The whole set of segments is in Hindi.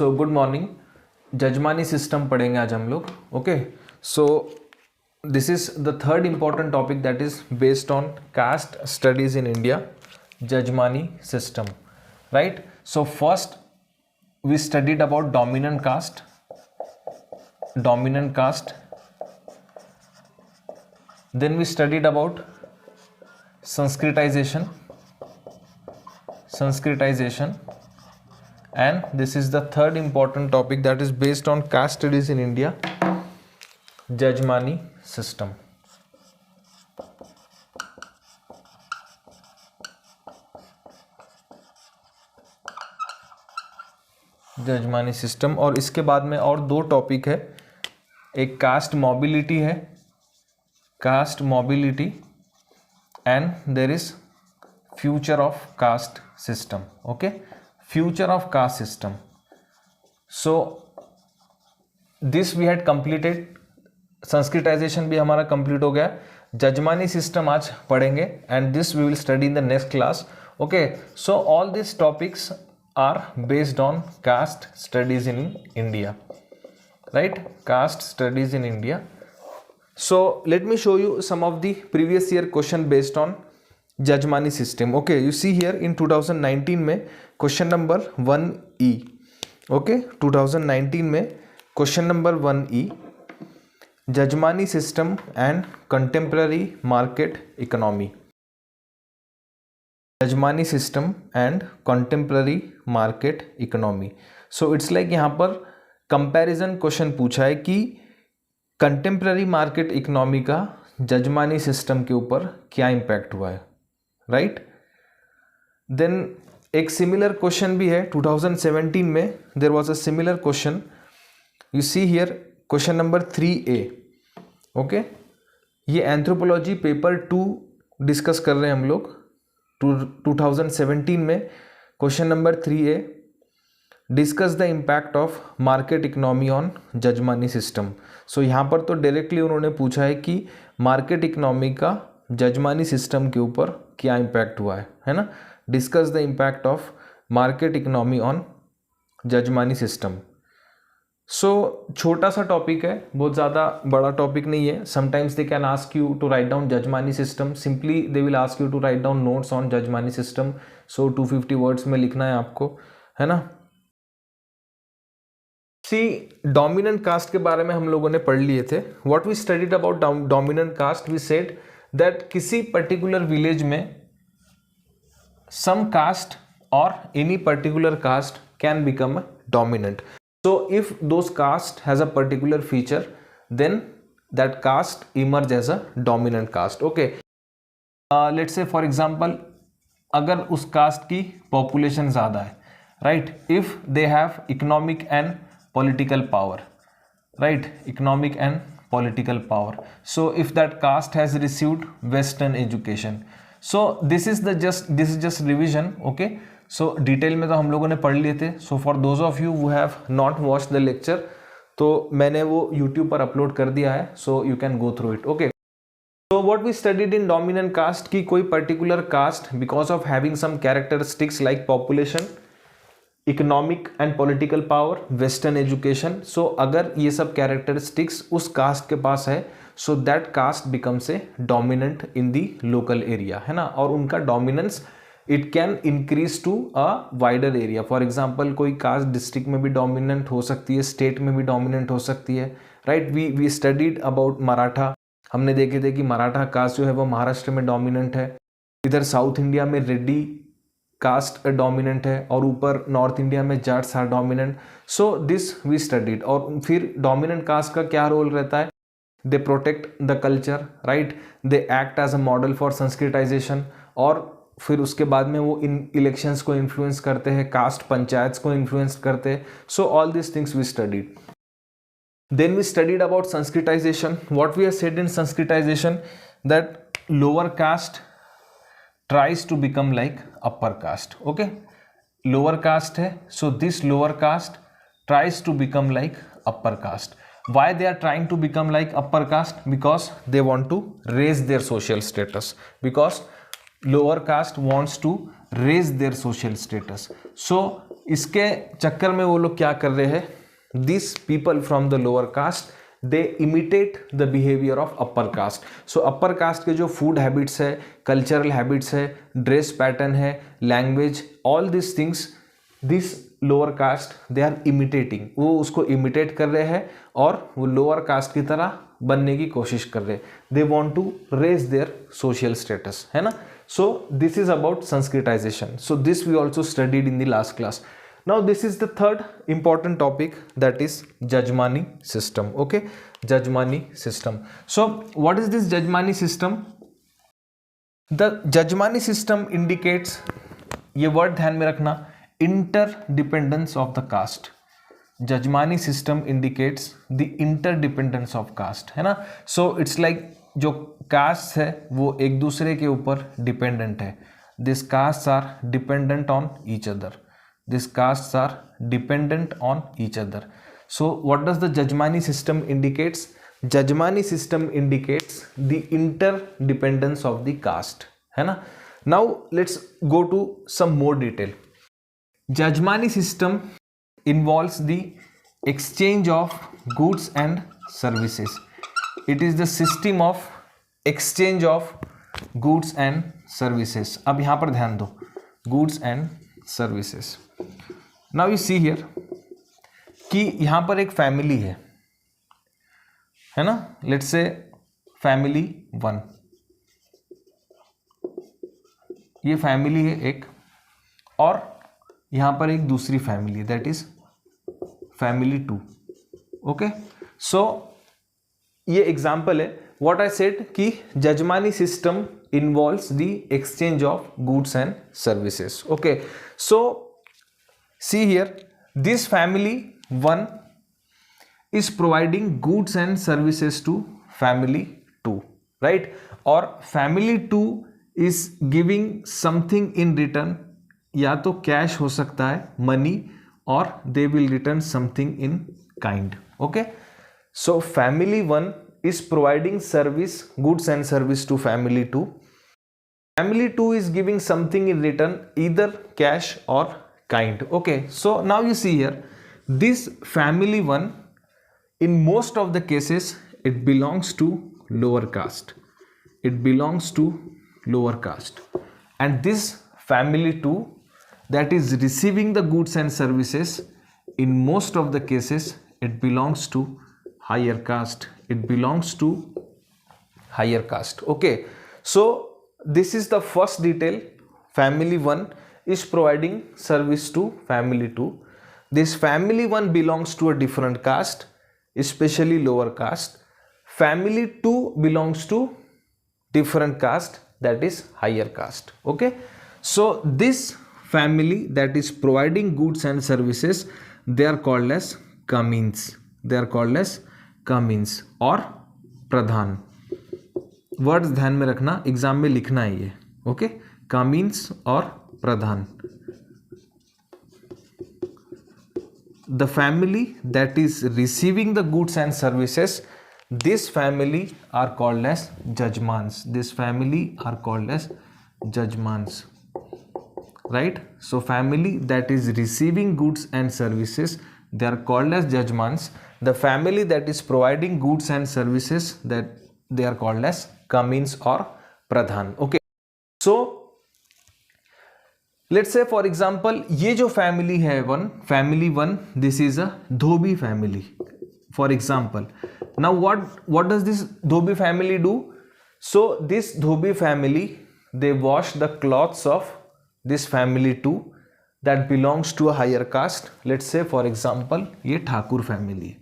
सो गुड मॉर्निंग। जजमानी सिस्टम पढ़ेंगे आज हम लोग। Okay, so this is the third important topic that is based on caste studies in India, Jajmani system, right. So first we studied about dominant caste, then we studied about sanskritization, and this is the third important topic that is based on caste studies in India, Jajmani system. Jajmani system. और इसके बाद में और दो टॉपिक है, एक कास्ट मोबिलिटी है, caste mobility, and there is future of caste system. Okay, future of caste system. So this we had completed, Sanskritization भी हमारा कंप्लीट हो गया। जजमानी सिस्टम आज पढ़ेंगे and this we will study in the next class. Okay, so all this topics are based on caste studies in India, right? Caste studies in India. So let me show you some of the previous year question based on Jajmani system. Okay, you see here in 2019 में question number 1E. Okay, 2019 में question number 1E, Jajmani system and contemporary market economy. Jajmani system and contemporary market economy. So it's like यहाँ पर कंपैरिजन क्वेश्चन पूछा है कि कंटेम्प्ररी मार्केट इकोनॉमी का जजमानी सिस्टम के ऊपर क्या इम्पैक्ट हुआ है, राइट। देन एक सिमिलर क्वेश्चन भी है 2017 में, there was a similar question, you see here question number 3A। Okay, ये एंथ्रोपोलॉजी पेपर 2 डिस्कस कर रहे हैं हम लोग। 2017 में question number 3A, discuss the impact of market economy on jajmani system. So यहाँ पर तो डायरेक्टली उन्होंने पूछा है कि मार्केट इकोनॉमी का जजमानी सिस्टम के ऊपर क्या इम्पैक्ट हुआ है ना। Discuss the impact of market economy on jajmani system. So छोटा सा टॉपिक है, बहुत ज़्यादा बड़ा टॉपिक नहीं है। Sometimes they can ask you to write down jajmani system, simply they will ask you to write down notes on jajmani system. So 250 words में लिखना है आपको, है ना। सी, डोमिनेंट कास्ट के बारे में हम लोगों ने पढ़ लिए थे। What we studied about dominant caste, we said that किसी पर्टिकुलर विलेज में सम कास्ट और any particular caste can become dominant. So if those caste has a particular feature, then that caste emerge as a dominant caste. Okay, let's say for example, अगर उस कास्ट की पॉपुलेशन ज़्यादा है, right, if they have economic and political power, right, economic and political power. So if that caste has received western education. So this is just revision. Okay, so detail में तो हम लोगों ने पढ़ लिए थे. So for those of you who have not watch the lecture, तो मैंने वो यूट्यूब पर अपलोड कर दिया है, so you can go through it. Okay, so what we studied in dominant caste की कोई particular caste because of having some characteristics like population, economic and political power, western education. So अगर ये सब कैरेक्टरिस्टिक्स उस कास्ट के पास है, so that caste becomes a dominant in the local area, है ना. और उनका dominance it can increase to a wider area. For example कोई कास्ट डिस्ट्रिक्ट में भी डोमिनेंट हो सकती है, स्टेट में भी डोमिनेंट हो सकती है, right. We studied about Maratha. हमने देखे थे कि मराठा कास्ट जो है वो महाराष्ट्र में डोमिनेंट है. इधर साउथ इंडिया में रेड्डी कास्ट डोमिनेंट है, और ऊपर नॉर्थ इंडिया में Jats are dominant. So this we studied. और फिर डोमिनेंट कास्ट का क्या रोल रहता है? They protect the culture, right, they act as a model for Sanskritisation. और फिर उसके बाद में वो इन इलेक्शंस को इन्फ्लुएंस करते हैं, कास्ट पंचायत्स को इन्फ्लुएंस करते हैं. So all this things we studied. Then we studied about Sanskritization. What we have said in Sanskritization, that lower caste tries to become like upper caste. Okay, lower caste है, so this lower caste tries to become like upper caste. Why they are trying to become like upper caste? Because they want to raise their social status. Because lower caste wants to raise their social status. So इसके चक्कर में वो लोग क्या कर रहे हैं, this people from the lower caste they imitate the behaviour of upper caste. So upper caste के जो फूड हैबिट्स है, कल्चरल हैबिट्स है, ड्रेस पैटर्न है, language, all this things this lower caste they are imitating. वो उसको इमिटेट कर रहे हैं और वो लोअर कास्ट की तरह बनने की कोशिश कर रहे हैं. They want to raise their social status, है ना. So this is about Sanskritisation. So this we also studied in the last class. Now this is the third important topic, that is Jajmani system. Okay, Jajmani system. So what is this Jajmani system? The Jajmani system indicates, ये word ध्यान में रखना, interdependence of the caste. Jajmani system indicates the interdependence of caste, है ना. So it's like जो caste है वो एक दूसरे के ऊपर dependent है. These castes are dependent on each other. These castes are dependent on each other. So what does the Jajmani system indicates? Jajmani system indicates the interdependence of the caste, है ना. Now let's go to some more detail. Jajmani system involves the exchange of goods and services. It is the system of exchange of goods and services. अब यहाँ पर ध्यान दो, goods and services. Now you see here कि यहां पर एक फैमिली है ना. लेट्स से फैमिली 1, ये फैमिली है एक, और यहां पर एक दूसरी फैमिली है, दैट इज फैमिली 2. ओके, सो ये एग्जांपल है. व्हाट आई सेड कि jajmani system involves the exchange of goods and services. Okay, so see here, this family 1 is providing goods and services to family 2, right? Or family 2 is giving something in return, या तो कैश हो सकता है, मनी, और they will return something in kind. Okay, so family 1 is providing service, goods and service to family 2. Family 2 is giving something in return, either cash or kind. Okay, so now you see here, this family 1, in most of the cases, it belongs to lower caste. It belongs to lower caste. And this family 2 that is receiving the goods and services, in most of the cases, it belongs to higher caste. It belongs to higher caste. Okay, so this is the first detail. Family 1 is providing service to family 2. This family 1 belongs to a different caste, especially lower caste. Family 2 belongs to different caste, that is higher caste. Okay, so this family that is providing goods and services, they are called as Kamins. They are called as Kamins or Pradhan. Words ध्यान में रखना, एग्जाम में लिखना है ये. ओके, कामीन्स और pradhan. The family that is receiving the goods and services, this family are called as jajmans. This family are called as jajmans, right. So family that is receiving goods and services, they are called as jajmans. The family that is providing goods and services, that they are called as kamins or pradhan. Okay, so let's say for example, ये जो family है family 1, this is a Dhobi family for example. Now what does this Dhobi family do? So this Dhobi family, they wash the clothes of this family 2 that belongs to a higher caste. Let's say for example, ये ठाकुर family है.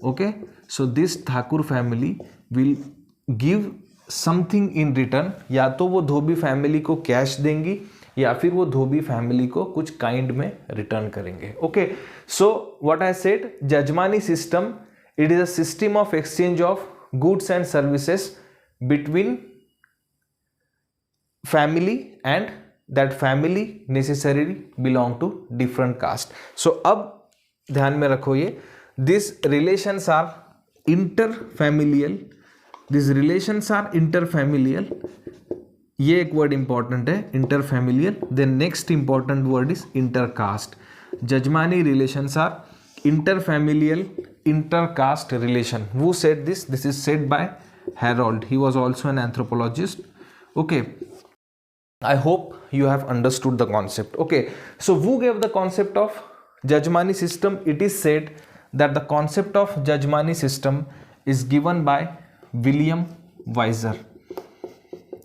Okay, so this Thakur family will give something in return. या तो वो धोबी family को कैश देंगी, या फिर वो धोबी family को कुछ काइंड में रिटर्न करेंगे. Okay, so what I said, जजमानी system, it is a system of exchange of goods and services between family, and that family necessarily belong to different caste. So अब ध्यान में रखो ये, these relations are interfamilial. These relations are interfamilial. ये एक वर्ड इंपॉर्टेंट है, interfamilial. Then next important word is intercaste. Jajmani relations are interfamilial, intercaste relation. Who said this? This is said by Harold. He was also an anthropologist. Okay, I hope you have understood the concept. Okay, so who gave the concept of Jajmani system? It is said that the concept of Jajmani system is given by William Weiser.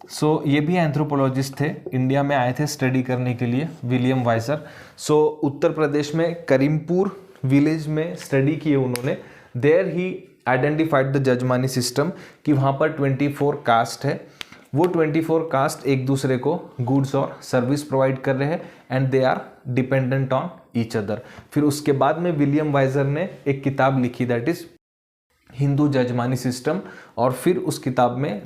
सो ये भी एंथ्रोपोलॉजिस्ट थे, इंडिया में आए थे स्टडी करने के लिए, विलियम वाइजर. सो उत्तर प्रदेश में करीमपुर विलेज में स्टडी किए उन्होंने. There he identified the jajmani system कि वहाँ पर 24 कास्ट है. वो 24 कास्ट एक दूसरे को गुड्स और सर्विस प्रोवाइड कर रहे हैं and they are dependent on each other. फिर उसके बाद में विलियम वाइजर ने एक किताब लिखी दैट इज हिंदू जजमानी सिस्टम, और फिर उस किताब में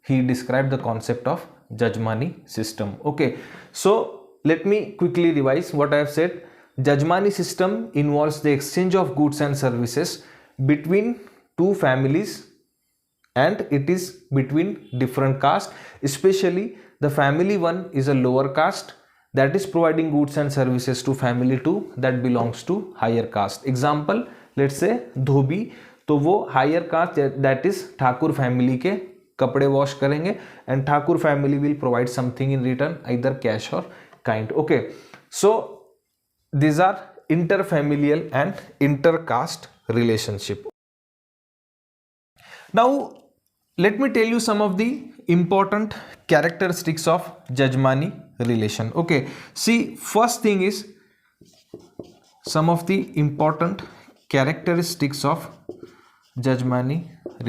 he described the concept of Jajmani system. Okay, so let me quickly revise what I have said. Jajmani system involves the exchange of goods and services between two families, and it is between different castes. Especially the family 1 is a lower caste that is providing goods and services to family 2 that belongs to higher caste. Example, let's say धोबी, तो वो higher caste that is Thakur family के कपड़े वॉश करेंगे and Thakur family will provide something in return, either cash or kind. Okay, so these are interfamilial and intercaste relationship. Now let me tell you some of the important characteristics of Jajmani relation. Okay, see, first thing is some of the important characteristics of Jajmani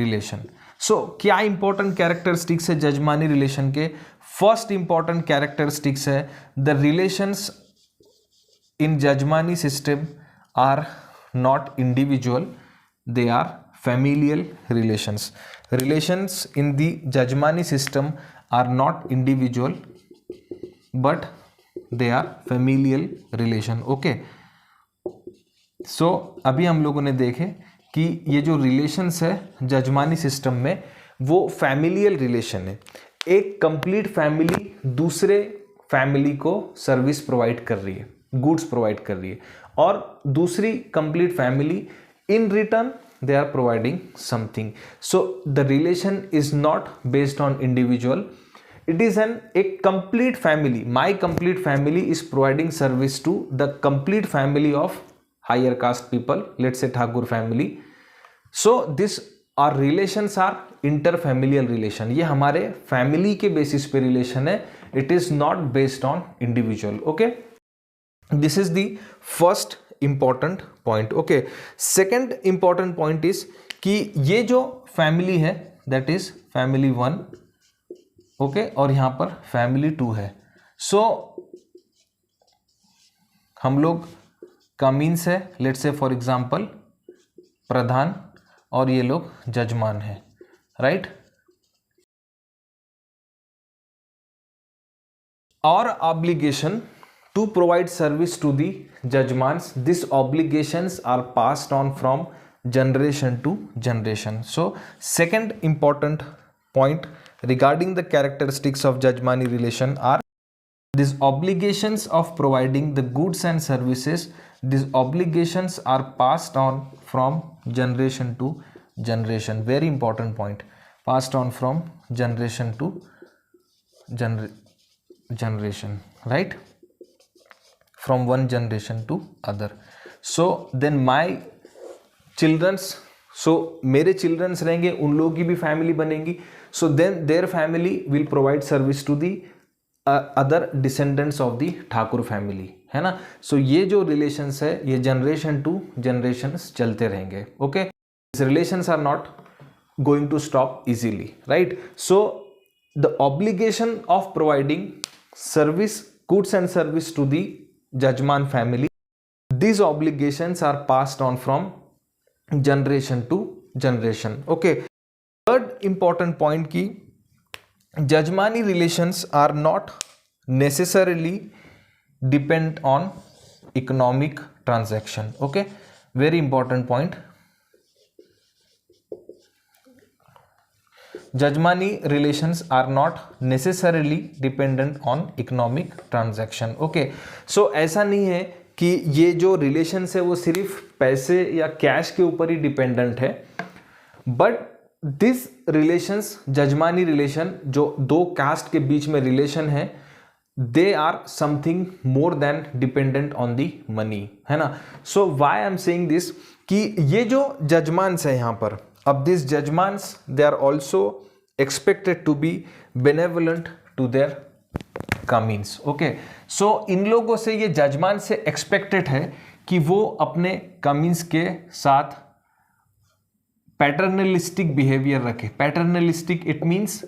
relation. So क्या इंपॉर्टेंट कैरेक्टरिस्टिक्स है जजमानी रिलेशन के? फर्स्ट इंपॉर्टेंट कैरेक्टरिस्टिक्स है the relations in jajmani system are not individual, they are familial relations. Relations in the Jajmani system are not individual but they are familial relation. Okay, so अभी हम लोगों ने देखे कि ये जो रिलेशंस है जजमानी सिस्टम में वो फैमिलियल रिलेशन है. एक कंप्लीट फैमिली दूसरे फैमिली को सर्विस प्रोवाइड कर रही है, गुड्स प्रोवाइड कर रही है, और दूसरी complete family in return they are providing something. So the relation is not based on individual, it is a complete family. My complete family is providing service to the complete family of higher caste people, let's say Thakur family. So this our relations are interfamilial relation. ये हमारे family के basis पे relation है, it is not based on individual. Okay, this is the first important point. Okay, second important point is कि ये जो family है that is family 1, okay, और यहाँ पर family 2 है. So हम लोग का मीन्स है लेट्स से फॉर एग्जाम्पल प्रधान और ये लोग जजमान है, राइट. और obligation to provide service to the jajmans, these obligations are passed on from generation to generation. So second important point regarding the characteristics of jajmani relation are these obligations of providing the goods and services. These obligations are passed on from generation to generation. Very important point, passed on from generation to generation, right, from one generation to other. So then my children's, so मेरे चिल्ड्रंस रहेंगे, उन लोगों की भी फैमिली बनेंगी. So then their family will provide service to the other descendants of the Thakur family, है ना. So ये जो रिलेशंस है ये जनरेशन टू जनरेशंस चलते रहेंगे. Okay, these relations are not going to stop easily, right. So the obligation of providing service, goods and service to the Jajman family, these obligations are passed on from generation to generation. Okay, third important point ki Jajmani relations are not necessarily depend on economic transaction. Okay, very important point. Jajmani relations are not necessarily dependent on economic transaction. Okay, so ऐसा नहीं है कि ये जो रिलेशन है वो सिर्फ पैसे या कैश के ऊपर ही डिपेंडेंट है, but this relations, jajmani relation, जो दो कास्ट के बीच में रिलेशन है, they are something more than dependent on the money, है ना. So why I am saying this कि ये जो जजमान्स है यहाँ पर, अब this jajmans they are also expected to be benevolent to their kamins. Okay, so इन लोगों से, ये जजमान से एक्सपेक्टेड है कि वो अपने कमीन्स के साथ पैटर्नलिस्टिक बिहेवियर रखे. Paternalistic it means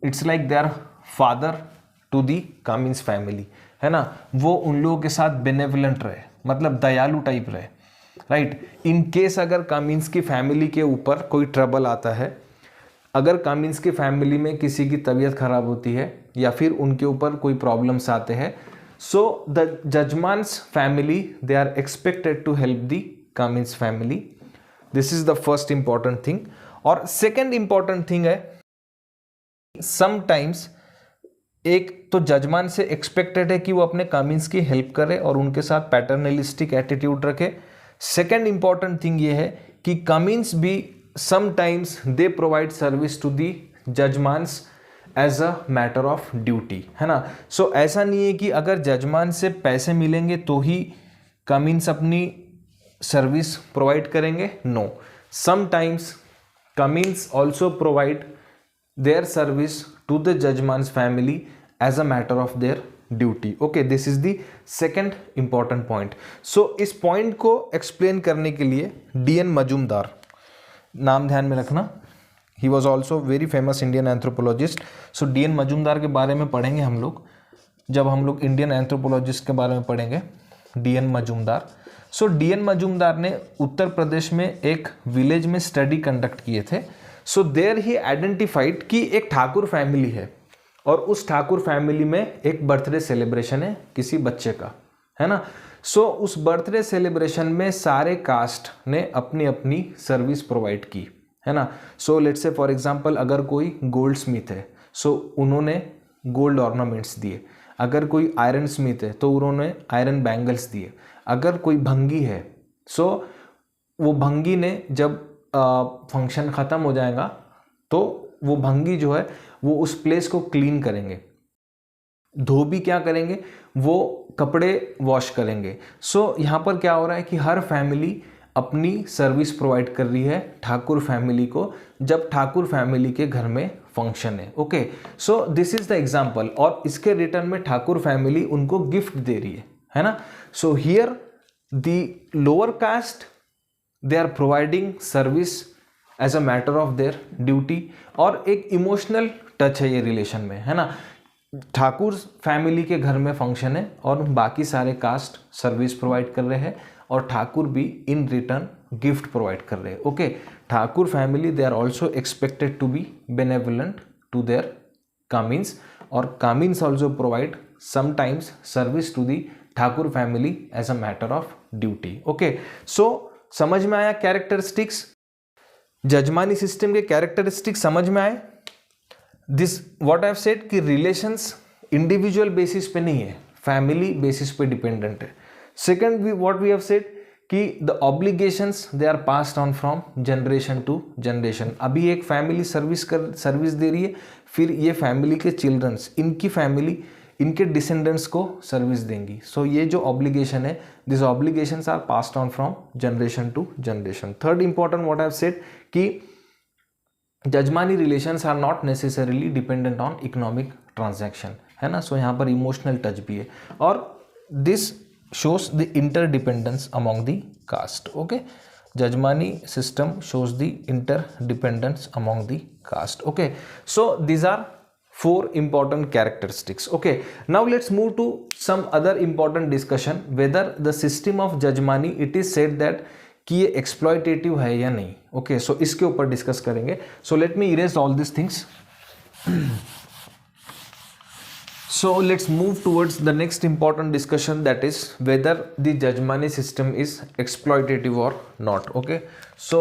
it's like their father to the kamins family, है ना. वो उन लोगों के साथ बेनेवलेंट रहे, मतलब दयालु टाइप रहे, राइट. इन केस अगर कमीन्स की फैमिली के ऊपर कोई ट्रबल आता है, अगर कमीन्स की फैमिली में किसी की तबीयत खराब होती है या फिर उनके ऊपर कोई प्रॉब्लम्स आते हैं, so the jajmans family they are expected to help the kamins family. This is the first important thing. और सेकेंड इंपॉर्टेंट थिंग है, समटाइम्स एक तो जजमान से एक्सपेक्टेड है कि वो अपने कमीन्स की हेल्प करे और उनके साथ पैटर्नलिस्टिक एटीट्यूड रखे. सेकेंड इंपॉर्टेंट थिंग ये है कि कमीन्स भी sometimes they provide service to the jajmans as a matter of duty, है ना. सो ऐसा नहीं है कि अगर जजमान से पैसे मिलेंगे तो ही कमीन्स अपनी सर्विस प्रोवाइड करेंगे. No, sometimes kamins also provide their service to the judgeman's family as a matter of their duty. Okay, this is the second important point. So इस point को explain करने के लिए D.N. मजूमदार, नाम ध्यान में रखना, he was also very famous Indian anthropologist. So D.N. Majumdar के बारे में पढ़ेंगे हम लोग जब हम लोग इंडियन एंथ्रोपोलॉजिस्ट के बारे में पढ़ेंगे. D.N. मजूमदार. सो D.N. मजूमदार ने उत्तर प्रदेश में एक विलेज में स्टडी कंडक्ट किए थे. सो देयर ही आइडेंटिफाइड कि एक ठाकुर फैमिली है और उस ठाकुर फैमिली में एक बर्थडे सेलिब्रेशन है किसी बच्चे का, है ना. सो उस बर्थडे सेलिब्रेशन में सारे कास्ट ने अपनी अपनी सर्विस प्रोवाइड की, है ना. So let's say for example अगर कोई गोल्ड स्मिथ है, सो उन्होंने गोल्ड ऑर्नामेंट्स दिए. अगर कोई आयरन स्मिथ है तो उन्होंने आयरन बैंगल्स दिए. अगर कोई भंगी है, सो वो भंगी ने जब फंक्शन ख़त्म हो जाएगा तो वो भंगी जो है वो उस प्लेस को क्लीन करेंगे. धोबी क्या करेंगे, वो कपड़े वॉश करेंगे. सो यहाँ पर क्या हो रहा है कि हर फैमिली अपनी सर्विस प्रोवाइड कर रही है ठाकुर फैमिली को जब ठाकुर फैमिली के घर में फंक्शन है. Okay, so this is the example. और इसके रिटर्न में ठाकुर फैमिली उनको गिफ्ट दे रही है ना. So here the lower caste they are providing service as a matter of their duty. और एक इमोशनल टच है ये रिलेशन में, है ना. ठाकुर फैमिली के घर में फंक्शन है और बाकी सारे कास्ट सर्विस प्रोवाइड कर रहे हैं और ठाकुर भी इन रिटर्न गिफ्ट प्रोवाइड कर रहे हैं. Okay, Thakur family they are also expected to be benevolent to their kamins और kamins also provide sometimes service to the Thakur family as a matter of duty. Okay, so समझ में आया कैरेक्टरिस्टिक्स, जजमानी सिस्टम के कैरेक्टरिस्टिक्स समझ में आए. This what I have said कि रिलेशंस इंडिविजुअल बेसिस पे नहीं है, फैमिली बेसिस पे डिपेंडेंट है. Second what we have said कि the obligations they are passed on from generation to generation. अभी एक फैमिली सर्विस दे रही है, फिर ये फैमिली के चिल्ड्रंस, इनकी फैमिली इनके डिसेंडेंट्स को सर्विस देंगी. सो ये जो ऑब्लिगेशन है, this obligations are passed on from generation to generation. Third important what I have said कि jajmani relations are not necessarily dependent on economic transaction, है ना. सो यहाँ पर इमोशनल टच भी है और this shows the interdependence among the caste. Okay, jajmani system shows the interdependence among the caste. Okay, so these are 4 important characteristics. Okay, now let's move to some other important discussion whether the system of jajmani it is said that कि ये exploitative है या नहीं. Okay, so इसके ऊपर डिस्कस करेंगे. So let me erase all these things. So let's move towards the next important discussion, that is whether the jajmani system is exploitative or not. Okay, so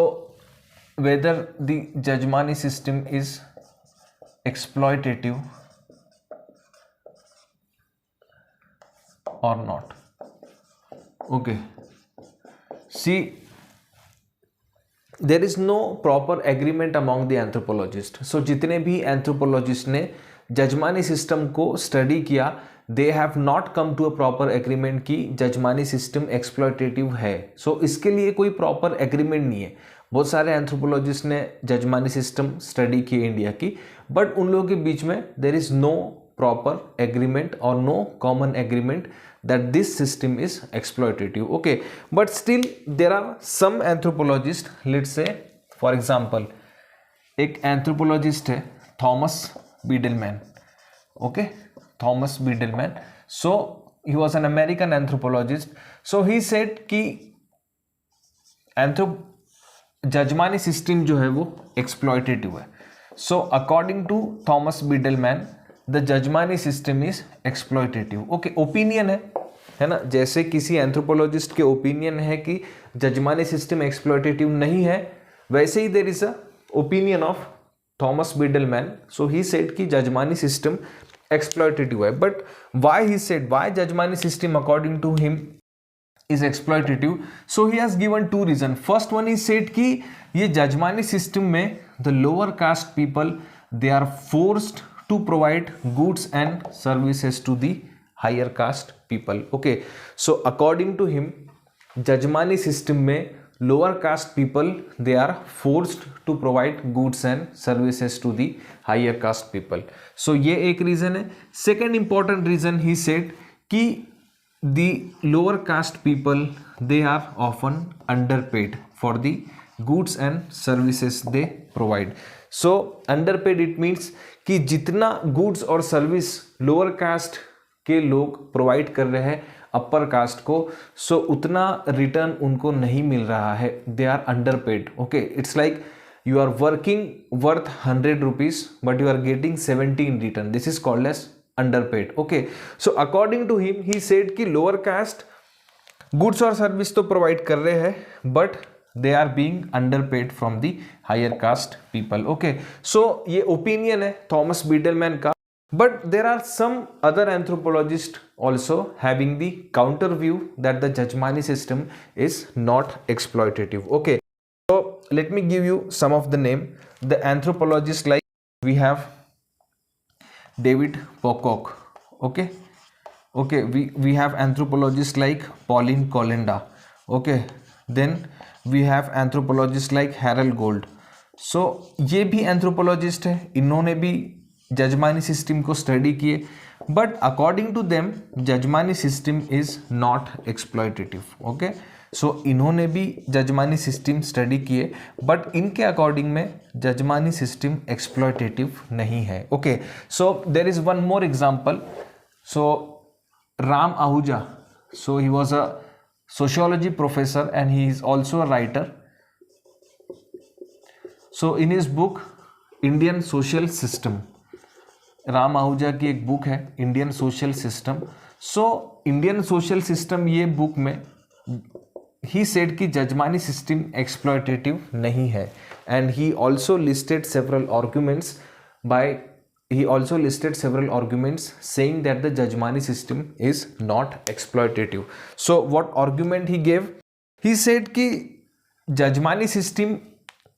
whether the jajmani system is exploitative or not. Okay see there is no proper agreement among the anthropologist. So जितने भी एंथ्रोपोलॉजिस्ट ने जजमानी सिस्टम को स्टडी किया, they have not come to a proper agreement कि जजमानी सिस्टम एक्सप्लॉयटेटिव है. सो इसके लिए कोई प्रॉपर एग्रीमेंट नहीं है. बहुत सारे एंथ्रोपोलॉजिस्ट ने जजमानी सिस्टम स्टडी की इंडिया की, बट उन लोगों के बीच में there is no proper agreement और no common agreement that this system is exploitative. Okay, but still there are some anthropologists, let's say for example एक anthropologist है Thomas Beidelman. Okay, Thomas Beidelman. so he was an American anthropologist. so he said कि जजमानी सिस्टम जो है वो एक्सप्लॉयटेटिव है. so according to Thomas Beidelman the jajmani system is exploitative. Okay, opinion है ना, जैसे किसी एंथ्रोपोलॉजिस्ट के ओपिनियन है कि जजमानी सिस्टम एक्सप्लॉयटेटिव नहीं है, वैसे ही there is a opinion of Thomas Beidelman. So he said कि जजमानी सिस्टम एक्सप्लॉयटेटिव है. But why he said, why jajmani system according to him is exploitative? so he has given two reason. first one he said कि ये जजमानी सिस्टम में the lower caste people they are forced to provide goods and services to the higher caste people. okay, so according to him jajmani system में lower caste people they are forced to provide goods and services to the higher caste people. so ये एक reason है. second important reason he said कि the lower caste people they are often underpaid for the goods and services they provide. so underpaid it means कि जितना goods और service lower caste के लोग provide कर रहे हैं upper caste को, so उतना return उनको नहीं मिल रहा है. they are underpaid. okay, it's like you are working worth 100 rupees but you are getting 70 in return. this is called as underpaid. okay, so according to him he said कि lower caste goods और service तो provide कर रहे हैं but they are being underpaid from the higher caste people. okay, so ये opinion है थॉमस बीडलमैन का. but there are some other anthropologists also having the counter view that the jajmani system is not exploitative. okay, so let me give you some of the name. the anthropologists like we have David Pocock. okay, we have anthropologists like Pauline Kolenda. okay, then we have anthropologists like Harold Gold. so ये भी एंथ्रोपोलॉजिस्ट है, इन्होंने भी जजमानी सिस्टम को स्टडी किए, but according to them jajmani system is not exploitative. Okay, so इन्होंने भी जजमानी सिस्टम स्टडी किए, बट इनके अकॉर्डिंग में जजमानी सिस्टम एक्सप्लॉयटेटिव नहीं है. Okay, so there is one more example. So Ram Ahuja, so he was a sociology professor and he is also a writer. so in his book Indian Social System, Ram Ahuja की एक बुक है Indian social system. So Indian social system ये बुक में ही सेड कि जजमानी सिस्टम एक्सप्लॉयटेटिव नहीं है, and he also listed several arguments saying that the jajmani system is not exploitative. so what argument he gave? he said कि जजमानी सिस्टम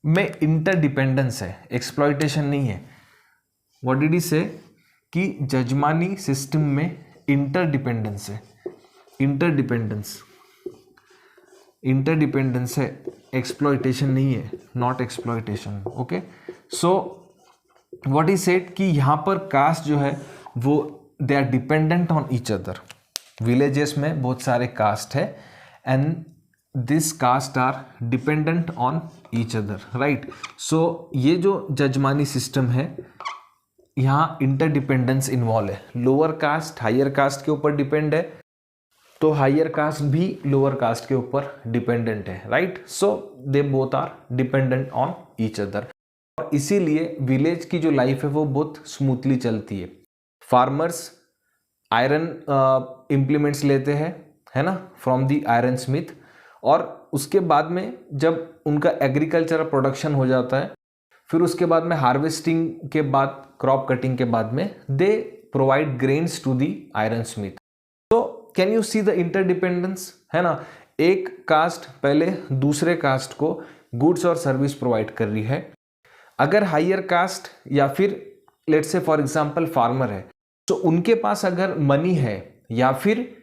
में इंटरडिपेंडेंस है, एक्सप्लॉयटेशन नहीं है. what did he say? कि जजमानी सिस्टम में इंटरडिपेंडेंस है, इंटरडिपेंडेंस है, एक्सप्लॉयटेशन नहीं है, not exploitation. Okay, so what he said कि यहाँ पर कास्ट जो है वो they are dependent on each other. Villages में बहुत सारे कास्ट है and this caste are dependent on each other, right. So ये जो जजमानी सिस्टम है यहाँ इंटरडिपेंडेंस इन्वॉल्व है. लोअर कास्ट हायर कास्ट के ऊपर डिपेंड है, तो हायर कास्ट भी लोअर कास्ट के ऊपर डिपेंडेंट है, right. So they both are dependent on each other, और इसीलिए विलेज की जो लाइफ है वो बहुत स्मूथली चलती है. फार्मर्स आयरन इम्प्लीमेंट्स लेते हैं, है ना, फ्रॉम द आयरन स्मिथ, और उसके बाद में जब उनका एग्रीकल्चर प्रोडक्शन हो जाता है, फिर उसके बाद में हार्वेस्टिंग के बाद, क्रॉप कटिंग के बाद में they provide grains to the iron smith. तो can you see the interdependence? है ना। एक कास्ट पहले दूसरे कास्ट को गुड्स और सर्विस प्रोवाइड कर रही है। अगर हायर कास्ट या फिर let's say for example farmer है, तो उनके पास अगर मनी है या फिर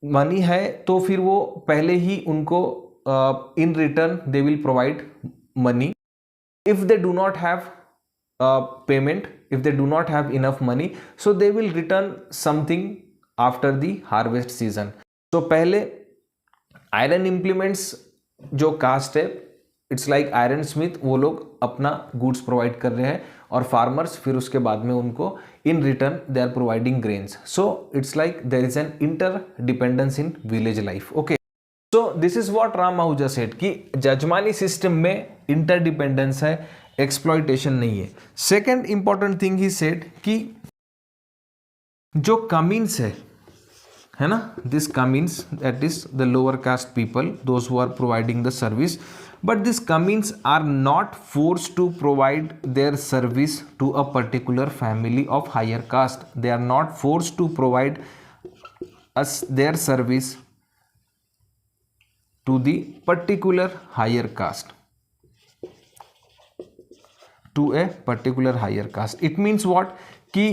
मनी है तो फिर वो पहले ही उनको in return they will provide money. If they do not have payment, if they do not have enough money, so they will return something after the harvest season. तो पहले आयरन इम्प्लीमेंट्स जो कास्ट है, इट्स लाइक आयरन स्मिथ, वो लोग अपना गुड्स प्रोवाइड कर रहे हैं और फार्मर्स फिर उसके बाद में उनको in return they are providing grains. So it's like there is an inter dependence in village life. Okay, so this is what Ram Ahuja said कि जजमानी सिस्टम में इंटर डिपेंडेंस है, एक्सप्लॉइटेशन नहीं है। Second important thing he said कि जो कमीन्स है ना, this kamins that is the lower caste people, those who are providing the service, but these Kamins are not forced to provide their service to a particular family of higher caste. They are not forced to provide us their service to the particular higher caste, to a particular higher caste. It means what कि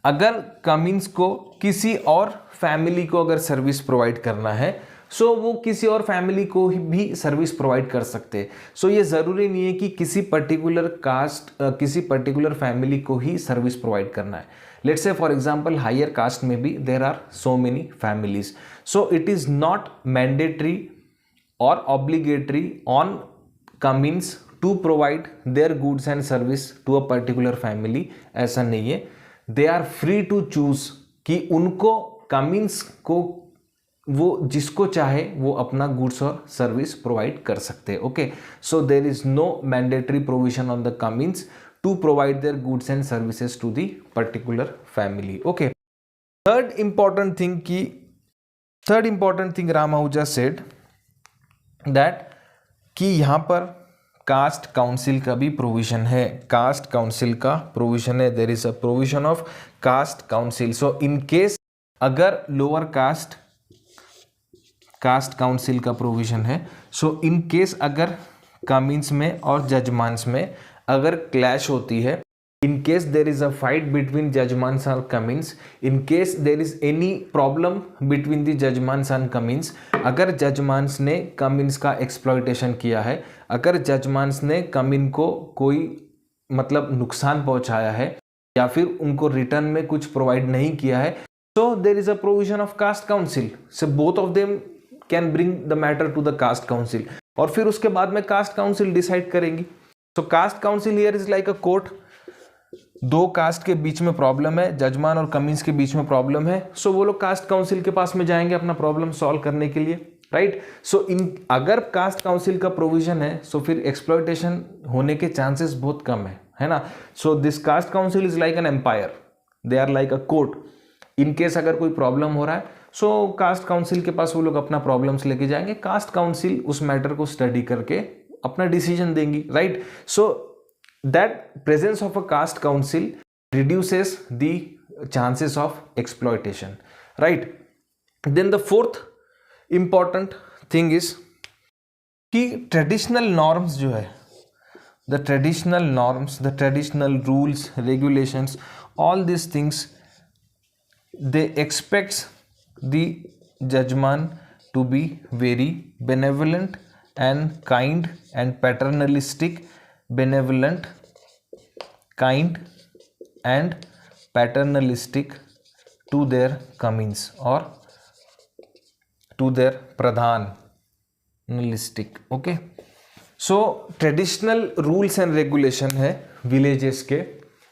अगर कमिन्स को किसी और फैमिली को अगर सर्विस प्रोवाइड करना है, सो वो किसी और फैमिली को भी सर्विस प्रोवाइड कर सकते हैं। सो ये ज़रूरी नहीं है कि किसी पर्टिकुलर कास्ट किसी पर्टिकुलर फैमिली को ही सर्विस प्रोवाइड करना है। Let's say for example higher caste में भी there are so many families, so it is not mandatory or obligatory on kamins to provide their goods and service to a particular family. ऐसा नहीं है, they are free to choose कि उनको कमिन्स को वो जिसको चाहे वो अपना गुड्स और सर्विस प्रोवाइड कर सकते हैं। Okay, so there is no mandatory provision on the kamins to provide their goods and services to the particular family. Okay, third important thing Ram Ahuja said that कि यहाँ पर कास्ट काउंसिल का भी प्रोविजन है, कास्ट काउंसिल का प्रोविजन है, there is a provision of caste council. So in case अगर लोअर कास्ट काउंसिल का प्रोविजन है, सो इन केस अगर कमिन्स में और जजमान्स में अगर क्लैश होती है, in case there is a fight between jajmans और kamins, in case there is any problem between the jajmans and kamins, अगर जजमान्स ने कमिन्स का एक्सप्लॉइटेशन किया है, अगर जजमान्स ने कमिन को कोई मतलब नुकसान पहुंचाया है या फिर उनको रिटर्न में कुछ प्रोवाइड नहीं किया है, so there is a provision of caste council, so both of them can bring the matter to the caste council और फिर उसके बाद में caste council डिसाइड करेंगी। so caste council here is like a court, दो कास्ट के बीच में प्रॉब्लम है, जजमान और कमिन्स के बीच में प्रॉब्लम है, सो वो लोग कास्ट काउंसिल के पास में जाएंगे अपना प्रॉब्लम सॉल्व करने के लिए, राइट। सो इन अगर कास्ट काउंसिल का प्रोविजन है, सो फिर एक्सप्लॉइटेशन होने के चांसेस बहुत कम है ना। So this caste council is like an empire, they are like a court. In case अगर कोई प्रॉब्लम हो रहा है, सो कास्ट काउंसिल के पास वो लोग अपना प्रॉब्लम्स लेके जाएंगे, कास्ट काउंसिल उस मैटर को स्टडी करके अपना डिसीजन देंगी, right. So that presence of a caste council reduces the chances of exploitation, right. Then the fourth important thing is कि ट्रेडिशनल नॉर्म्स जो है, the traditional norms, the traditional rules, regulations, all this things they expects the judgeman to be very benevolent and kind and paternalistic, benevolent, kind and paternalistic to their comings or to their pradhanalistic। okay, so traditional rules and regulation है villages के,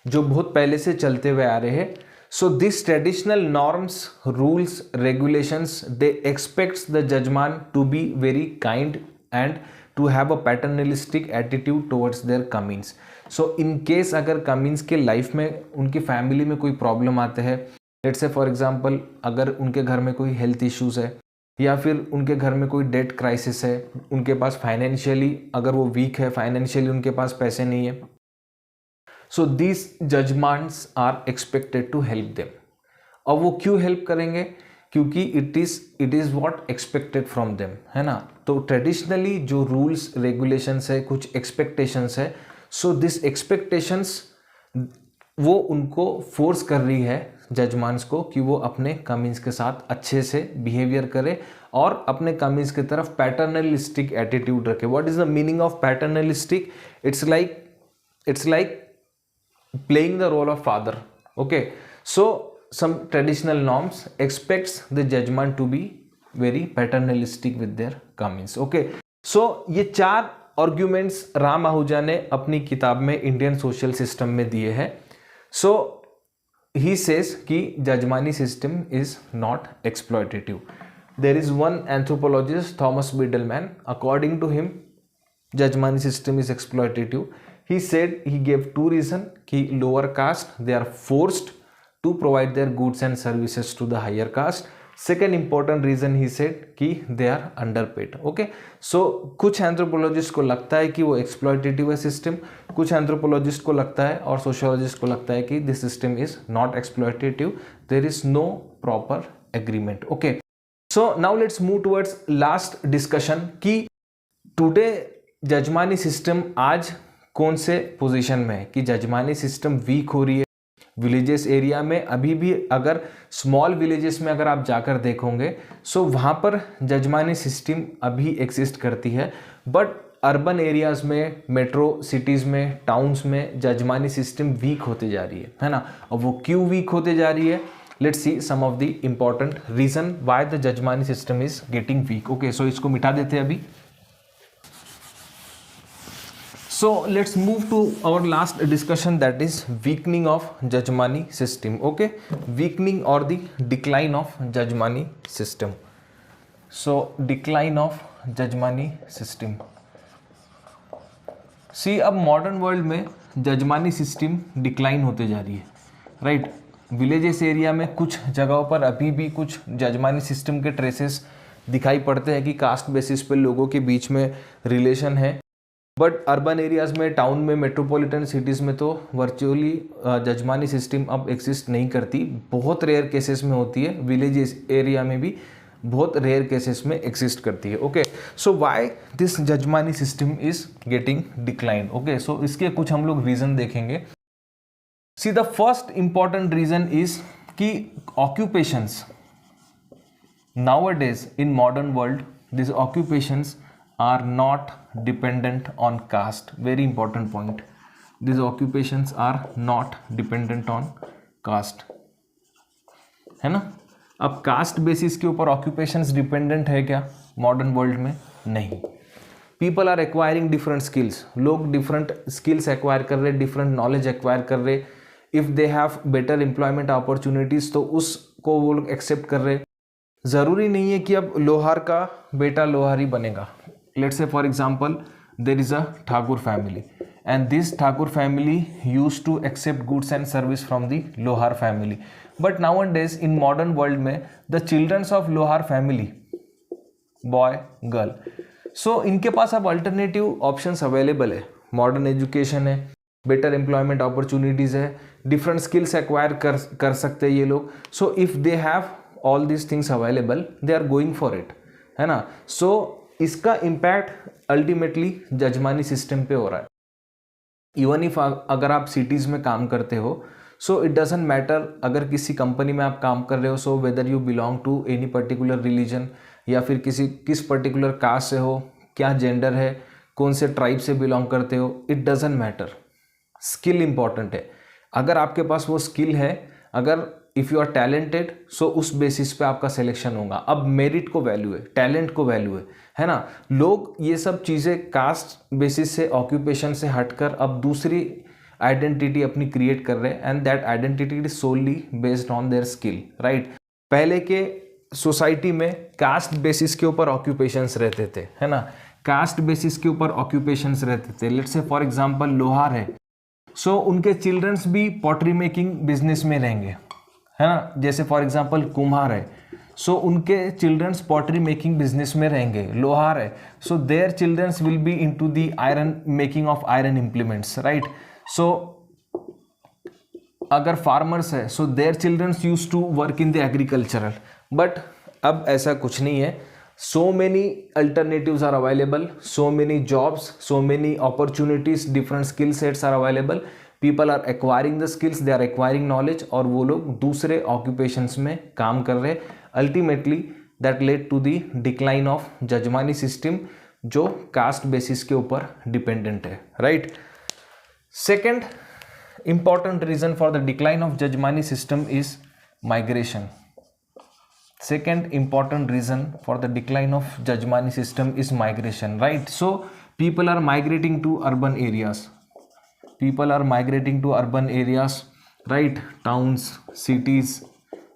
जो बहुत पहले से चलते हुए आ रहे हैं। So these traditional norms, rules, regulations, they expects the judgeman to be very kind and to have a paternalistic attitude towards their comings. So in case अगर comings के life में उनकी family में कोई problem आते हैं, let's say for example अगर उनके घर में कोई health issues है या फिर उनके घर में कोई debt crisis है, उनके पास financially अगर वो weak है, financially उनके पास पैसे नहीं है, so these judgments are expected to help them। अब वो क्यों हेल्प करेंगे क्योंकि it is what expected from them, है ना। तो ट्रेडिशनली जो रूल्स रेगुलेशंस है, कुछ एक्सपेक्टेशंस है, सो दिस एक्सपेक्टेशंस वो उनको फोर्स कर रही है जजमान्स को कि वो अपने कमीज के साथ अच्छे से बिहेवियर करे और अपने कमीज की तरफ पैटर्नलिस्टिक एटीट्यूड रखे। What is the meaning of paternalistic? It's like playing the role of father. Okay, so some traditional norms expects the judgment to be very paternalistic with their comments. Okay, so ये 4 arguments राम आहूजा ने अपनी किताब में इंडियन सोशल सिस्टम में दिए हैं। So he says कि jajmani system is not exploitative. There is one anthropologist, Thomas Biddleman, according to him jajmani system is exploitative. He said, he gave 2 reasons कि lower caste they are forced to provide their goods and services to the higher caste. Second important reason he said कि they are underpaid. Okay, so कुछ एंथ्रोपोलॉजिस्ट को लगता है कि वो एक्सप्लॉयटेटिव है सिस्टम, कुछ एंथ्रोपोलॉजिस्ट को लगता है और सोशियोलॉजिस्ट को लगता है कि this system is not exploitative, there is no proper agreement. Okay, so now let's move towards last discussion कि टुडे जजमानी सिस्टम आज कौन से पोजीशन में है, कि जजमानी सिस्टम वीक हो रही है विलेजेस एरिया में। अभी भी अगर स्मॉल विलेजेस में अगर आप जाकर देखोगे सो वहाँ पर जजमानी सिस्टम अभी एग्जिस्ट करती है, बट अर्बन एरियाज में, मेट्रो सिटीज़ में, टाउन्स में जजमानी सिस्टम वीक होते जा रही है ना। और वो क्यों वीक होते जा रही है? Let's see some of the important reason why the jajmani system is getting weak. Okay, so इसको मिटा देते हैं अभी। So let's move to our last discussion, that is weakening of Jajmani system. Okay, weakening or the decline of Jajmani system. So decline of Jajmani system. See, अब मॉडर्न वर्ल्ड में जजमानी सिस्टम डिक्लाइन होते जा रही है, राइट। विलेजेस एरिया में कुछ जगहों पर अभी भी कुछ जजमानी सिस्टम के ट्रेसेस दिखाई पड़ते हैं कि कास्ट बेसिस पे लोगों के बीच में रिलेशन है, बट अर्बन एरियाज में, टाउन में, मेट्रोपॉलिटन सिटीज़ में तो वर्चुअली जजमानी सिस्टम अब एग्जिस्ट नहीं करती। बहुत रेयर केसेस में होती है, विलेज एरिया में भी बहुत रेयर केसेस में एग्जिस्ट करती है। Okay, so why this jajmani system is getting decline? Okay, so इसके कुछ हम लोग रीज़न देखेंगे। See, the first important reason is कि occupations nowadays in modern world, these occupations are not dependent on caste. Very important point. These occupations are not dependent on caste, है ना। अब कास्ट बेसिस के ऊपर ऑक्यूपेशंस डिपेंडेंट है क्या मॉडर्न वर्ल्ड में? नहीं। People are acquiring different skills, लोग डिफरेंट स्किल्स एक्वायर कर रहे, डिफरेंट नॉलेज एक्वायर कर रहे। If they have better employment opportunities तो उसको वो लोग एक्सेप्ट कर रहे। ज़रूरी नहीं है कि अब लोहार का बेटा लोहारी बनेगा। Let's say for example there is a Thakur family and this Thakur family used to accept goods and service from the Lohar family, but now and days in modern world में the childrens of Lohar family, boy girl, so इनके पास अब अल्टरनेटिव ऑप्शंस अवेलेबल है। मॉडर्न एजुकेशन है, बेटर एम्प्लॉयमेंट अपॉर्चुनिटीज़ है, डिफरेंट स्किल्स एक्वायर कर सकते हैं ये लोग। So if they have all these things available they are going for it, है ना। सो इसका इम्पैक्ट अल्टीमेटली जजमानी सिस्टम पे हो रहा है। इवन इफ अगर आप सिटीज़ में काम करते हो, सो इट डजेंट मैटर अगर किसी कंपनी में आप काम कर रहे हो, so whether you belong to any particular religion या फिर किस पर्टिकुलर कास्ट से हो, क्या जेंडर है, कौन से ट्राइब से बिलोंग करते हो, it doesn't matter. Skill important है। अगर आपके पास वो स्किल है, अगर इफ़ यू आर टैलेंटेड, सो उस बेसिस पे आपका सिलेक्शन होगा। अब मेरिट को वैल्यू है, टैलेंट को वैल्यू है ना। लोग ये सब चीज़ें कास्ट बेसिस से, ऑक्यूपेशन से हटकर अब दूसरी आइडेंटिटी अपनी क्रिएट कर रहे हैं and that identity is solely based on their skill, right. पहले के सोसाइटी में कास्ट बेसिस के ऊपर ऑक्यूपेशंस रहते थे, है ना। कास्ट बेसिस के ऊपर ऑक्यूपेशंस रहते थे। लेट्स से फॉर एग्जांपल लोहार है, सो उनके चिल्ड्रंस भी पॉटरी मेकिंग बिजनेस में रहेंगे, है ना। जैसे फॉर एग्जांपल कुम्हार है, सो उनके चिल्ड्रंस पॉटरी मेकिंग बिजनेस में रहेंगे। लोहार है, so their childrens will be into the iron making of iron implements, right. So अगर फार्मर्स है, so their childrens use to work in the agricultural, but अब ऐसा कुछ नहीं है. So many alternatives are available, so many jobs, so many opportunities, different skill sets are available. People are acquiring the skills, they are acquiring knowledge, और वो लोग दूसरे occupations में काम कर रहे. Ultimately that led to the decline of जजमानी system जो caste basis के ऊपर dependent है, right? Second important reason for the decline of jajmani system is migration. Second important reason for the decline of jajmani system is migration, right? So people are migrating to urban areas, right? Towns, cities,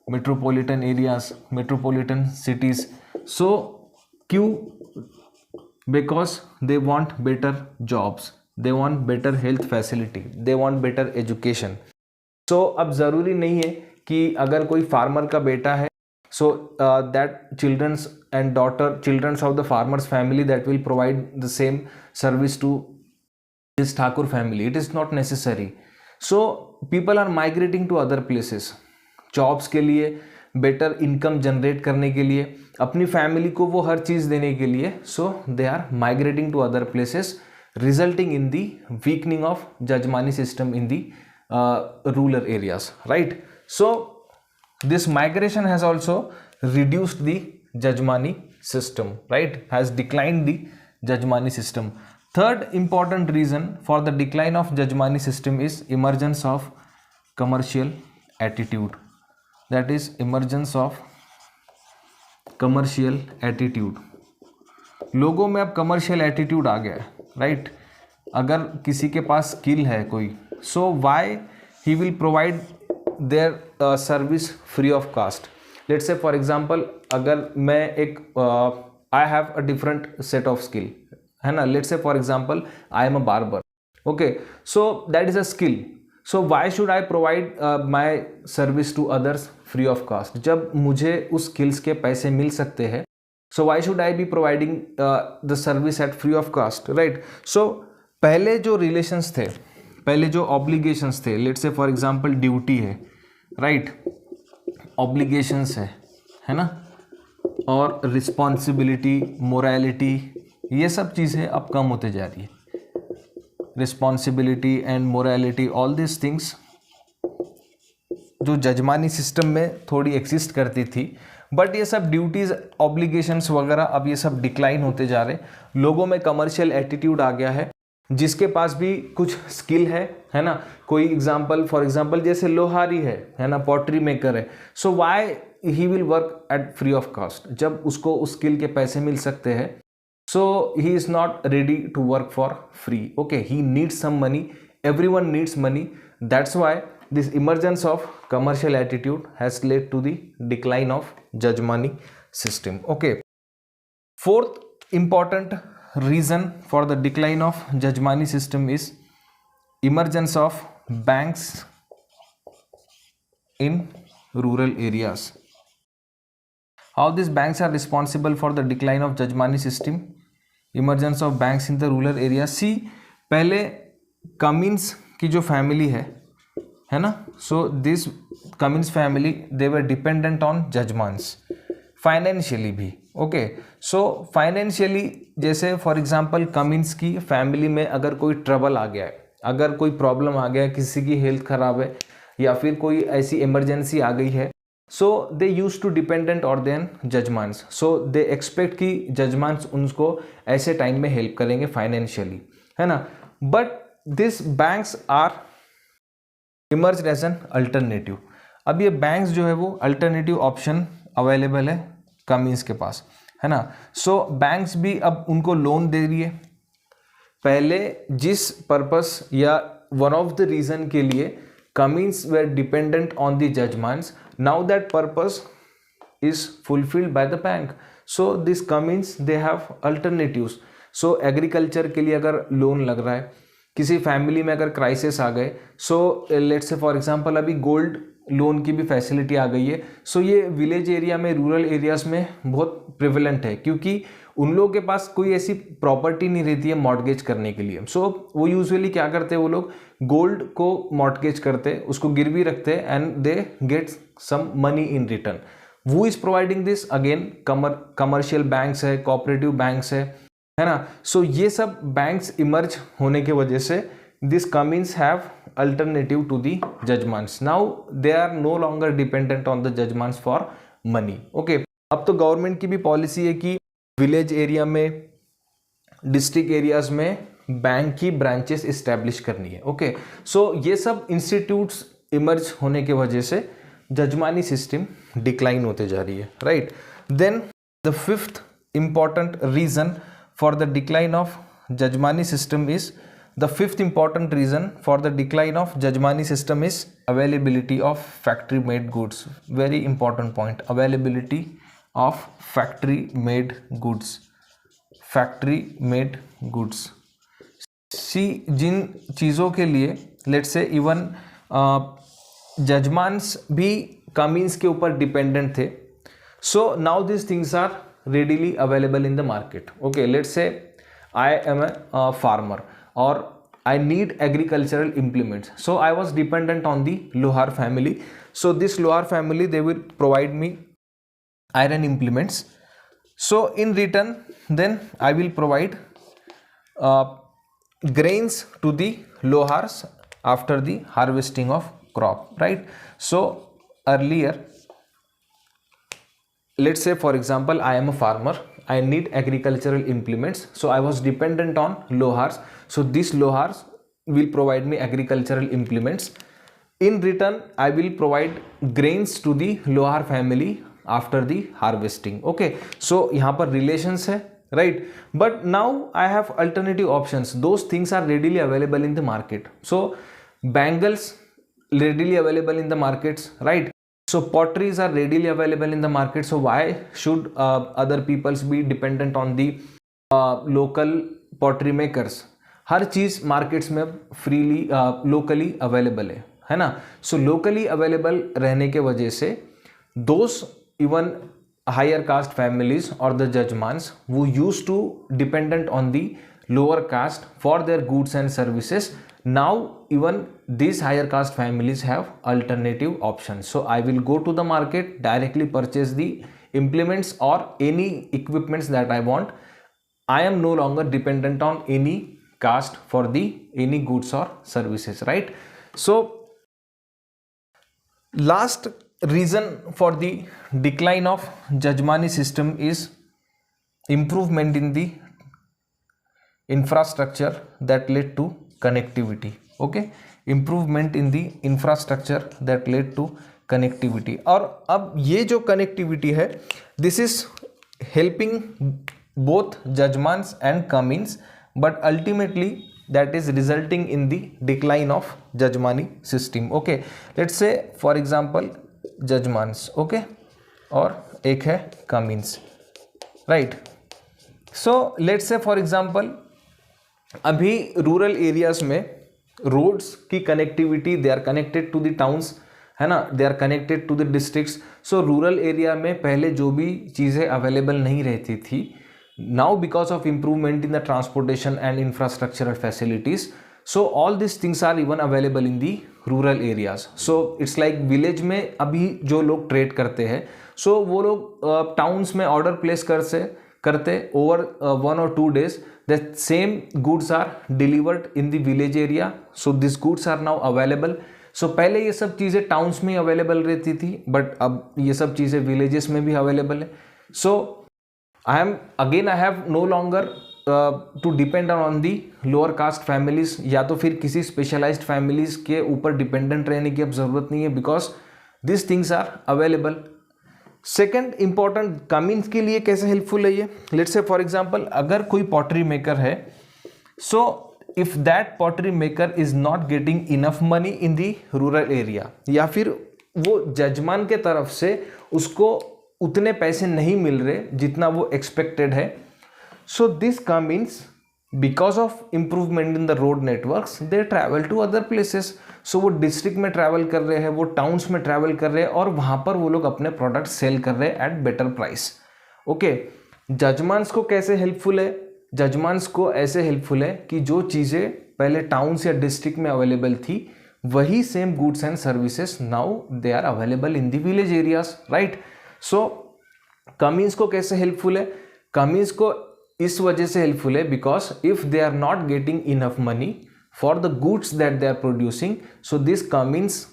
metropolitan areas, metropolitan cities. So because they want better jobs, they want better health facility, they want better education. So अब ज़रूरी नहीं है कि अगर कोई फार्मर का बेटा है, so that children's of the farmer's family that will provide the same service to this Thakur family. It is not necessary. So people are migrating to other places jobs के लिए, better income generate करने के लिए, अपनी family को वो हर चीज़ देने के लिए. So they are migrating to other places, resulting in the weakening of jajmani system in the rural areas, right? So this migration has also reduced the jajmani system, right? Has declined the jajmani system. Third important reason for the decline of jajmani system is emergence of commercial attitude. That is emergence of commercial attitude. लोगों में अब commercial attitude आ गया है, right? अगर किसी के पास skill है कोई, so why he will provide their service free of cost. Let's say for example, अगर मैं एक I have a different set of skill, है ना? Let's say for example, I am a barber. Okay, so that is a skill. So why should I provide my service to others free of cost? जब मुझे उस skills के पैसे मिल सकते हैं, so why should I be providing the service at free of cost, right? So पहले जो relations थे, पहले जो obligations थे, let's say for example duty है, राइट, ऑब्लिगेशंस है ना, और रिस्पॉन्सिबिलिटी, मोरालिटी, ये सब चीज़ें अब कम होते जा रही है. Responsibility and morality, all this things जो जजमानी सिस्टम में थोड़ी एग्जिस्ट करती थी, बट ये सब ड्यूटीज़, ऑब्लिगेशंस वगैरह अब ये सब डिक्लाइन होते जा रहे. लोगों में कमर्शियल एटीट्यूड आ गया है. जिसके पास भी कुछ स्किल है ना, कोई एग्जांपल फॉर एग्जांपल जैसे लोहारी है ना, पॉटरी मेकर है, so why he will work at free of cost. जब उसको उस स्किल के पैसे मिल सकते हैं, so he is not ready to work for free. Okay, he needs some money, everyone needs money. That's why this emergence of commercial attitude has led to the decline of jajmani system. Okay, fourth important reason for the decline of jajmani system is emergence of banks in rural areas. How these banks are responsible for the decline of jajmani system? Emergence of banks in the rural areas. See, पहले Cummins की जो फैमिली है ना, so this Cummins family they were dependent on jajmans financially भी. ओके, सो फाइनेंशियली जैसे फॉर एग्जांपल कमिंस की फैमिली में अगर कोई ट्रबल आ गया है, अगर कोई प्रॉब्लम आ गया है, किसी की हेल्थ ख़राब है या फिर कोई ऐसी इमरजेंसी आ गई है, सो दे यूज टू डिपेंडेंट और देन जजमांस. सो दे एक्सपेक्ट कि जजमांस उनको ऐसे टाइम में हेल्प करेंगे फाइनेंशियली, है ना. But this banks are emerge as an alternative. अब ये बैंक्स जो है वो अल्टरनेटिव ऑप्शन अवेलेबल है कमिंस के पास, है ना. सो बैंक्स भी अब उनको लोन दे रही है. पहले जिस पर्पस या वन ऑफ द रीजन के लिए kamins were dependent on the judgements, now that purpose is fulfilled by the bank. So this kamins they have alternatives. सो एग्रीकल्चर के लिए अगर लोन लग रहा है, किसी फैमिली में अगर क्राइसिस आ गए, so let's say for example अभी गोल्ड लोन की भी फैसिलिटी आ गई है. सो ये विलेज एरिया में, रूरल एरियाज में बहुत प्रिवेलेंट है, क्योंकि उन लोगों के पास कोई ऐसी प्रॉपर्टी नहीं रहती है मॉर्टगेज करने के लिए. सो वो यूजुअली क्या करते हैं, वो लोग गोल्ड को मॉर्टगेज करते, उसको गिरवी रखते and they get some money in return. Who is providing this? Again commercial banks है, कोऑपरेटिव बैंक्स है ना. सो ये सब बैंक्स इमर्ज होने के वजह से this kamins have alternative to the jajmans. Now they are no longer dependent on the jajmans for money. Okay, अब तो गवर्नमेंट की भी पॉलिसी है कि विलेज एरिया में, डिस्ट्रिक्ट एरियाज में बैंक की ब्रांचेस इस्टेब्लिश करनी है. ओके, सो ये सब इंस्टीट्यूट्स इमर्ज होने के वजह से जजमानी सिस्टम डिक्लाइन होते जा रही है. Right. Then the fifth important reason for the decline of jajmani system is the fifth important reason for the decline of Jajmani system is availability of factory made goods. Very important point, availability of factory made goods. Factory made goods. See, जिन चीज़ों के लिए let's say even जजमान्स भी कमीन्स के ऊपर डिपेंडेंट थे. So now these things are readily available in the market. Okay, let's say I am a farmer or I need agricultural implements. So I was dependent on the Lohar family. So this Lohar family, they will provide me iron implements. So in return, then I will provide grains to the Lohars after the harvesting of crop, right? So earlier, let's say for example, I am a farmer. I need agricultural implements, so I was dependent on Lohars. So these Lohars will provide me agricultural implements. In return, I will provide grains to the Lohar family after the harvesting. Okay, so यहाँ पर relations है, right? But now I have alternative options. Those things are readily available in the market. So bangles readily available in the markets, right? So potteries are readily available in the market. So why should other peoples be dependent on the local pottery makers? हर चीज़ मार्केट्स में फ्रीली लोकली अवेलेबल है ना. सो लोकली अवेलेबल रहने के वजह से those even higher caste families और द जजमान्स वो use to dependent on the lower caste for their goods and services. Now even these higher caste families have alternative options. So I will go to the market, directly purchase the implements or any equipments that I want. I am no longer dependent on any caste for the any goods or services, right? So last reason for the decline of Jajmani system is improvement in the infrastructure that led to connectivity. Okay, improvement in the infrastructure that led to connectivity. और अब ये जो connectivity है, this is helping both judgments and comins, but ultimately that is resulting in the decline of Jajmani system. Okay, let's say for example judgments, okay, और एक है comins, right? So let's say for example अभी रूरल एरियाज में रोड्स की connectivity, they are connected to the towns, है ना, they are connected to the districts. So rural area में पहले जो भी चीज़ें अवेलेबल नहीं रहती थी, now because of improvement in the transportation and infrastructural facilities, so all this things are even available in the rural areas. So it's like village में अभी जो लोग ट्रेड करते हैं, सो वो लोग टाउन्स में ऑर्डर प्लेस करते over 1 or 2 days. The same goods are delivered in the village area. So these goods are now available. So पहले ये सब चीज़ें टाउन्स में अवेलेबल रहती थी, बट अब ये सब चीज़ें विलेजेस में भी अवेलेबल है. So I have no longer to depend on the lower caste families, या तो फिर किसी स्पेशलाइज्ड फैमिलीज के ऊपर डिपेंडेंट रहने की अब ज़रूरत नहीं है, because this things are available. Second important kamins के लिए कैसे हेल्पफुल है ये, लेट्स से फॉर एग्जांपल अगर कोई पॉटरी मेकर है, so if that pottery maker is not getting enough money in the rural area, या फिर वो जजमान के तरफ से उसको उतने पैसे नहीं मिल रहे जितना वो एक्सपेक्टेड है, so this kamins because of improvement in the road networks they travel to other places. So वो डिस्ट्रिक्ट में ट्रैवल कर रहे हैं, वो टाउन्स में ट्रैवल कर रहे हैं, और वहाँ पर वो लोग अपने प्रोडक्ट सेल कर रहे हैं एट बेटर प्राइस. ओके, जजमान्स को कैसे हेल्पफुल है? जजमान्स को ऐसे हेल्पफुल है कि जो चीज़ें पहले टाउन्स या डिस्ट्रिक्ट में अवेलेबल थी, वही same goods and services now they are available in the village areas, right? So कमिंस को कैसे हेल्पफुल है? कमिंस को इस वजह से हेल्पफुल है because if they are not getting enough money for the goods that they are producing, so this kamins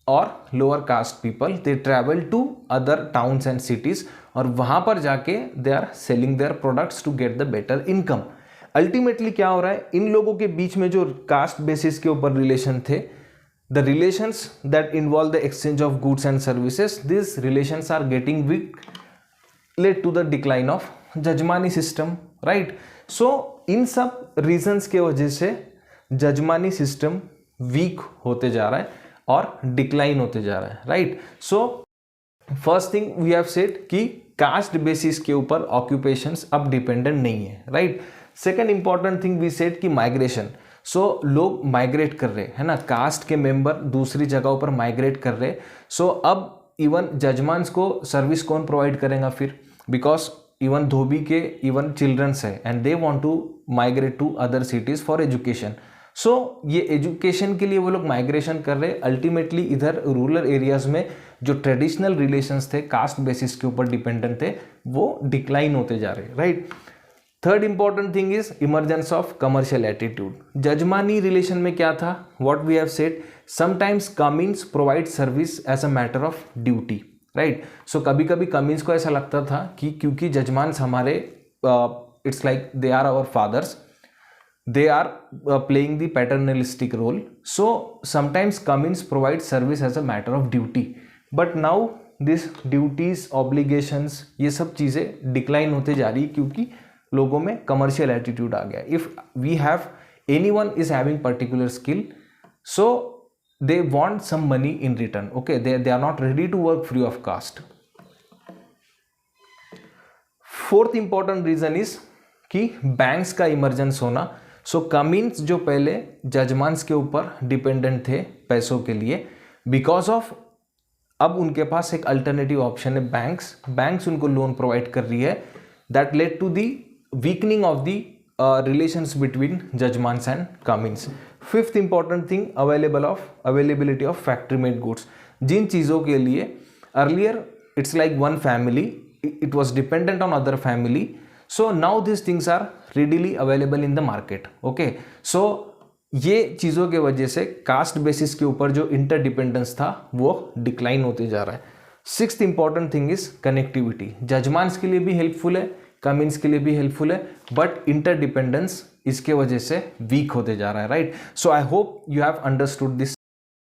और lower caste people they travel to other towns and cities और वहां पर जाके they are selling their products to get the better income. Ultimately क्या हो रहा है, इन लोगों के बीच में जो कास्ट बेसिस के ऊपर रिलेशन थे, the relations that involve the exchange of goods and services, this relations are getting weak, led to the decline of jajmani system, right. So इन सब रीजंस के वजह से जजमानी सिस्टम वीक होते जा रहा है और डिक्लाइन होते जा रहा है, right. So first thing we have said कि कास्ट बेसिस के ऊपर ऑक्यूपेशंस अब डिपेंडेंट नहीं है, right. Second important thing we said कि माइग्रेशन, सो लोग माइग्रेट कर रहे हैं ना, कास्ट के मेंबर दूसरी जगहों पर माइग्रेट कर रहे हैं। सो अब इवन जजमान्स को सर्विस कौन प्रोवाइड करेगा फिर, बिकॉज इवन धोबी के इवन चिल्ड्रंस है and they want to migrate to other cities for education. So ये एजुकेशन के लिए वो लोग माइग्रेशन कर रहे हैं। अल्टीमेटली इधर रूरल एरियाज में जो ट्रेडिशनल रिलेशंस थे कास्ट बेसिस के ऊपर डिपेंडेंट थे वो डिक्लाइन होते जा रहे हैं, right. Third important thing is emergence of commercial attitude. Jajmani relation में क्या था, what we have said, sometimes kamins provide service as a matter of duty, right. So कभी कभी कमिंस को ऐसा लगता था कि क्योंकि जजमान्स हमारे it's like they are our fathers, they are playing the paternalistic role, so sometimes Cummins provides service as a matter of duty, but now this duties obligations ये सब चीज़ें डिक्लाइन होते जा रही क्योंकि लोगों में कमर्शियल एटीट्यूड आ गया। If we have anyone is having particular skill, so they want some money in return, okay, they are not ready to work free of cost. Fourth important reason is कि बैंक्स का इमरजेंस होना। सो कमिंस जो पहले जजमान्स के ऊपर डिपेंडेंट थे पैसों के लिए, बिकॉज ऑफ अब उनके पास एक अल्टरनेटिव ऑप्शन है बैंक्स उनको लोन प्रोवाइड कर रही है, that led to the weakening of the relations between jajmans and kamins. Fifth important thing availability of factory made goods. जिन चीज़ों के लिए earlier it's like one family, it was dependent on other family, so now these things are readily available in the market, okay। so ये चीज़ों के वजह से कास्ट बेसिस के ऊपर जो इंटरडिपेंडेंस था वो डिक्लाइन होते जा रहा है। Sixth important thing is connectivity. Jajmans के लिए भी हेल्पफुल है, कमिंस के लिए भी हेल्पफुल है, बट इंटरडिपेंडेंस इसके वजह से वीक होते जा रहा है, right. So I hope you have understood this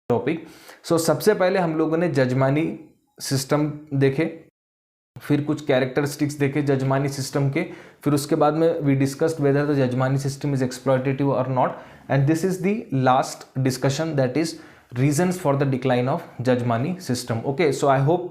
topic. So सबसे पहले हम लोगों ने जजमानी सिस्टम देखे, फिर कुछ कैरेक्टरिस्टिक्स देखे जजमानी सिस्टम के, फिर उसके बाद में we discussed whether the jajmani system is exploitative और not, and this is the last discussion that is reasons for the decline of jajmani system, okay. So I hope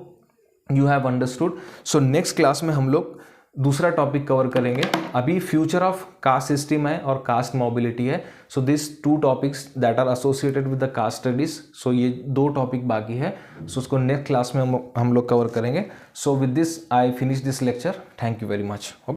you have understood. So next class में हम लोग दूसरा टॉपिक कवर करेंगे। अभी फ्यूचर ऑफ कास्ट सिस्टम है और कास्ट मोबिलिटी है। So this two topics that are associated with the caste studies, so ये दो टॉपिक बाकी है। सो उसको नेक्स्ट क्लास में हम लोग कवर करेंगे। So with this I finish this lecture. Thank you very much.